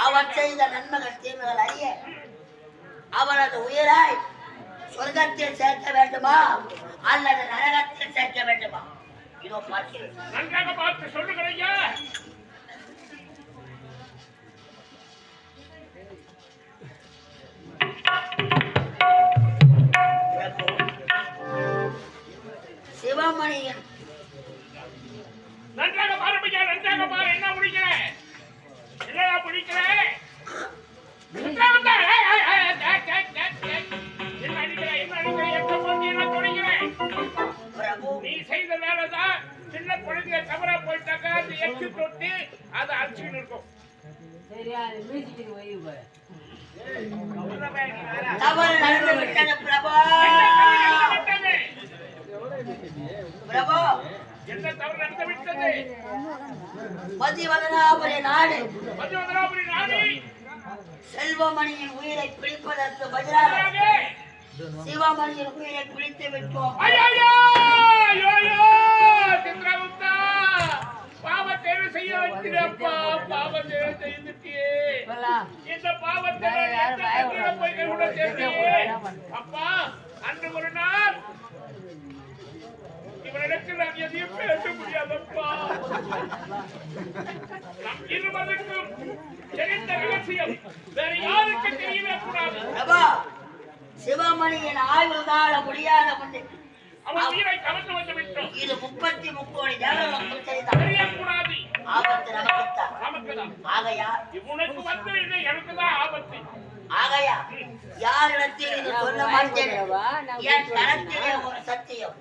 அவன் செய்த நன்மைகள் தீமைகள் அறிய அவனது உயிராய் சொர்க்கத்தில் சேர்க்க வேண்டுமா அல்லது நரகத்தில் சேர்க்க வேண்டுமா? இதோ பார்க்கிறேன். நன்றாக பார்த்து சொல்லுங்க. சிவமணியன் நன்றாக பாருமையா, நன்றாக பாரு. என்ன முடிக்கிறேன்? என்னடா முடிக்கிறேன்? நீ செய்த வேலைதான். சின்ன குழந்தைய தவறா போயிட்டாக்க அது எச்சு தொட்டி அதை அடிச்சுன்னு இருக்கும். தவறு நடந்து விட்டது பிரபு. பிரபு என்ன தவறு நடந்து விட்டது? மதிவதனாபுரி நாடு நாடு செல்வமணியின் உயிரை பிடிப்பதற்கு பதிலாக சிவமணியின் உயிரை பிடித்து விட்டோம். பாவத்தை செய்ய வைக்கிறப்பா, பாவத்தை செய்துட்டியே. இந்த பாவத்தை அப்பா அன்று ஒரு நாள் இவரிடத்தில் நான் எதையும் பேச முடியாதப்பா. நம் இருவருக்கும் தெரிந்த ரகசியம் வேற யாருக்கு தெரியவே கூடாது. சிவமணியின் ஆயுள் கால முடியாத முன்னே அவன் உயிரை கவர்ந்து வந்து விட்டோம். இது 33 கோடி தேவர்களுக்கும் தெரியக்கூடாது. ஆபத்து நமக்குத்தான். ஆகையா உனக்கு வந்து இல்லை, எனக்குதான் ஆபத்து. ஆகையா யாரிடத்தில் இது சொல்ல மாட்டேன். என் கரத்திலே ஒரு சத்தியம்.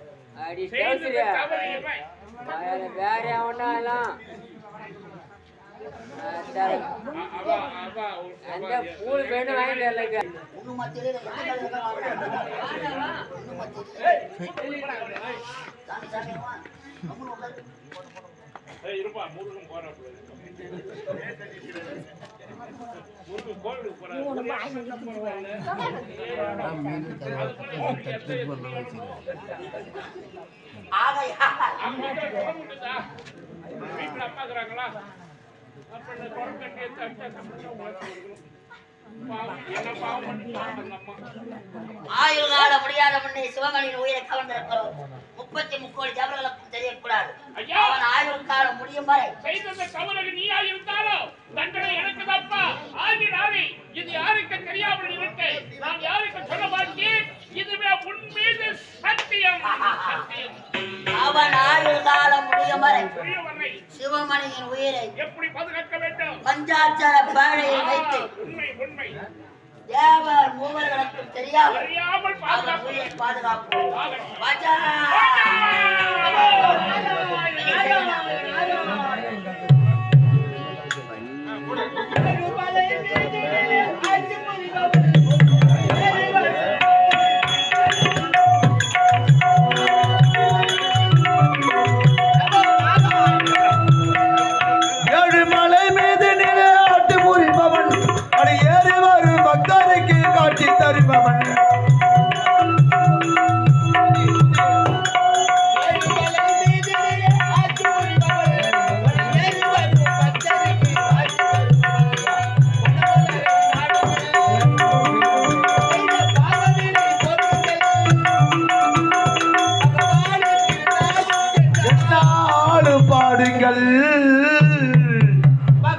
வேற ஒன்றாலும் அந்த பூல் வேணும் வாங்கிட்டு இருப்பா. முருகன் போற முருகன் கோவிலுக்கு போறாரு. வீட்டுல அப்பா இருக்கிறாங்களா? ஆயுள் கால முடியாத முன்னே சிவமணியின் உயிரை கவர்ந்திருக்கிறோம். 33 கோடி தேவர்களுக்கும் தெரியக்கூடாது. அவன் ஆயுள் காலம் முடியும் வரை செய்த தவறு நீயா இருந்தாலும் தண்டனை எனக்கு தப்பா. ஆகினாலே இது யாருக்கு தெரியாமல் இருக்கு. நான் யாருக்கு சொல்ல மாட்டேன். இதுவே உன் மீது சத்தியம். அவன் ஆயுள் காலம் முடியும் வரை சிவமணியின் உயிரை எப்படி பாதுகாக்க வேண்டும்? பஞ்சாட்சர பேழையில் வைத்து உண்மை தேவர் மூவர்களுக்கும் தெரியாமல் பாதுகாப்போம்.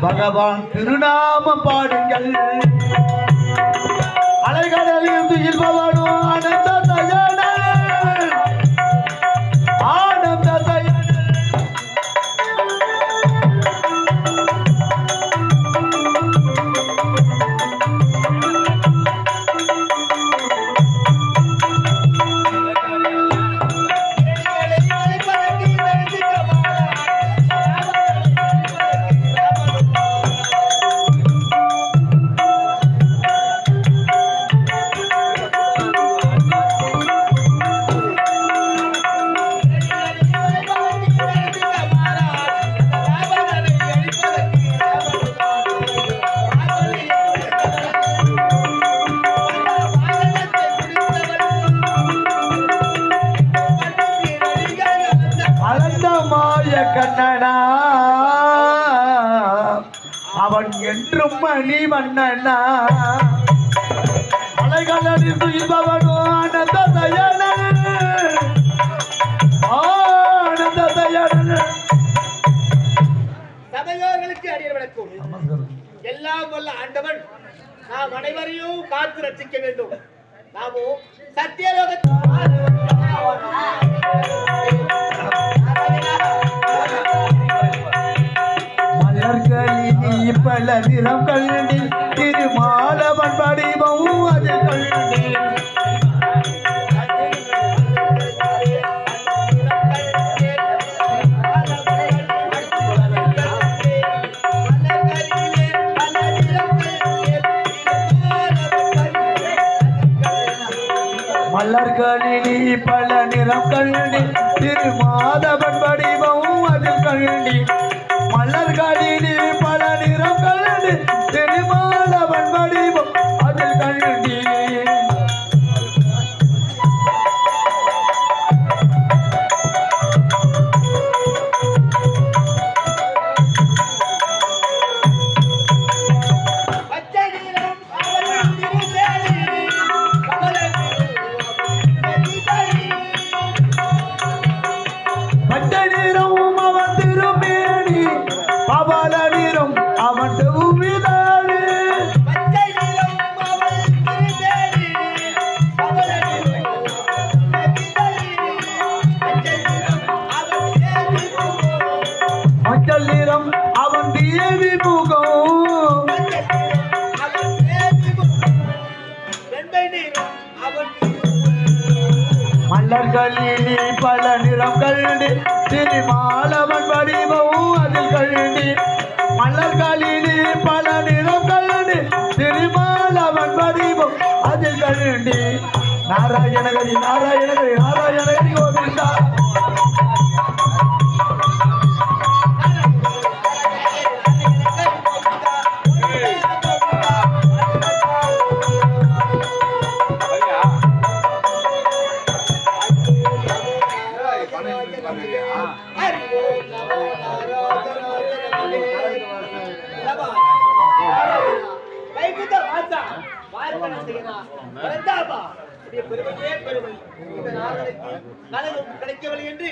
பகவான் திருநாமம் பாடுங்கள். அலைகடலில் துயில்பவனும் ஆனந்த தயனன், ஆனந்த தயனன். மணி மன்னனா அலைகளில் துயில்பவனோ ஆனந்த தயாளன் ஆனந்த தயாளன். சபையோர்களுக்கு அடியர் வணக்கம். எல்லாம் வல்ல ஆண்டவன் நாம் அனைவரையும் காத்து ரட்சிக்க வேண்டும். நாமும் சத்தியலோகத்தில் மலர்களினி பல நிறம் கண்டி திருமாலவன் படிவம் அது கண்டி மலர்களினி பல நிறம் கண்டி திருமாதவன் வடிவம் அதில் கண்டி மலர்களினி பல நிறம் கண்டி திருமாதவன் வடிவம் அதில் கண்டி பச்சை நிறம் அவன் திருமேனி பவள நிறம் அவன் செவ்விதாடு மஞ்சள் நிறம் அவன் தேவி முகம் மலர்களினி பல நிறம் கண்டி திருமாலவன் வடிவம் அதில் கண்டி மலர்களினி பல நிறம் கண்டி திருமாலவன் வடிவம் அதில் கண்டி நாராயணகரி நாராயணகரி நாராயணகரி கோவிந்தா பெருமை கிடைக்கவில்லை என்று